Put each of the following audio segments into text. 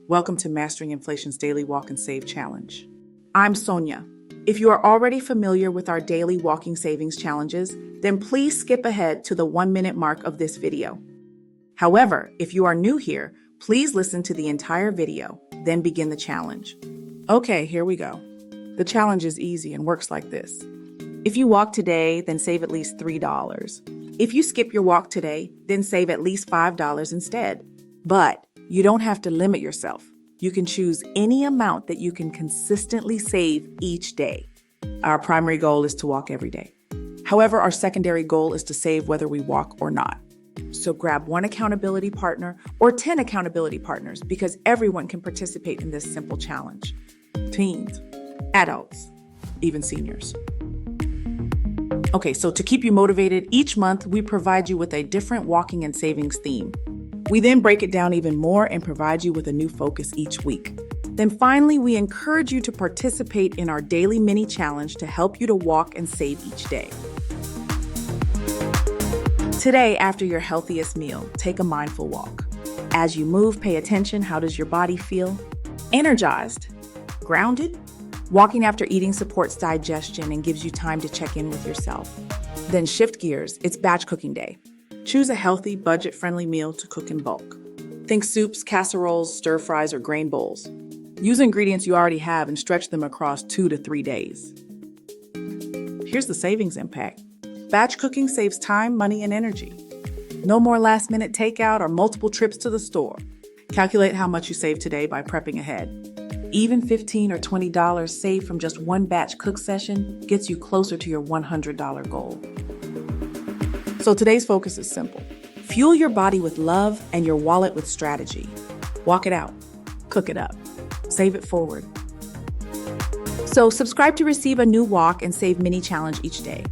Welcome to Mastering Inflation's Daily Walk and Save Challenge. I'm Sonia. If you are already familiar with our daily walking savings challenges, then please skip ahead to the 1-minute mark of this video. However, if you are new here, please listen to the entire video, then begin the challenge. Okay, here we go. The challenge is easy and works like this. If you walk today, then save at least $3. If you skip your walk today, then save at least $5 instead. But you don't have to limit yourself. You can choose any amount that you can consistently save each day. Our primary goal is to walk every day. However, our secondary goal is to save whether we walk or not. So grab one accountability partner or 10 accountability partners because everyone can participate in this simple challenge. Teens, adults, even seniors. Okay, so to keep you motivated, each month we provide you with a different walking and savings theme. We then break it down even more and provide you with a new focus each week. Then finally, we encourage you to participate in our daily mini challenge to help you to walk and save each day. Today, after your healthiest meal, take a mindful walk. As you move, pay attention. How does your body feel? Energized? Grounded? Walking after eating supports digestion and gives you time to check in with yourself. Then shift gears. It's batch cooking day. Choose a healthy, budget-friendly meal to cook in bulk. Think soups, casseroles, stir-fries, or grain bowls. Use ingredients you already have and stretch them across 2 to 3 days. Here's the savings impact. Batch cooking saves time, money, and energy. No more last-minute takeout or multiple trips to the store. Calculate how much you save today by prepping ahead. Even $15 or $20 saved from just one batch cook session gets you closer to your $100 goal. So today's focus is simple. Fuel your body with love and your wallet with strategy. Walk it out. Cook it up. Save it forward. So subscribe to receive a new walk and save mini challenge each day.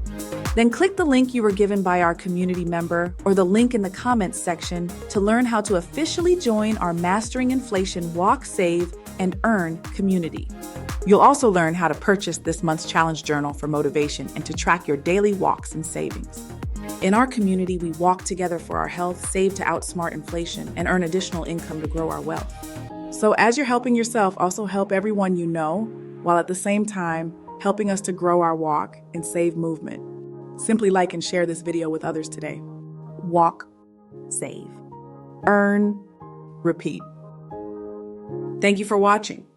Then click the link you were given by our community member or the link in the comments section to learn how to officially join our Mastering Inflation Walk, Save, and Earn community. You'll also learn how to purchase this month's challenge journal for motivation and to track your daily walks and savings. In our community, we walk together for our health, save to outsmart inflation, and earn additional income to grow our wealth. So as you're helping yourself, also help everyone you know, while at the same time helping us to grow our walk and save movement. Simply like and share this video with others today. Walk, save, earn, repeat. Thank you for watching.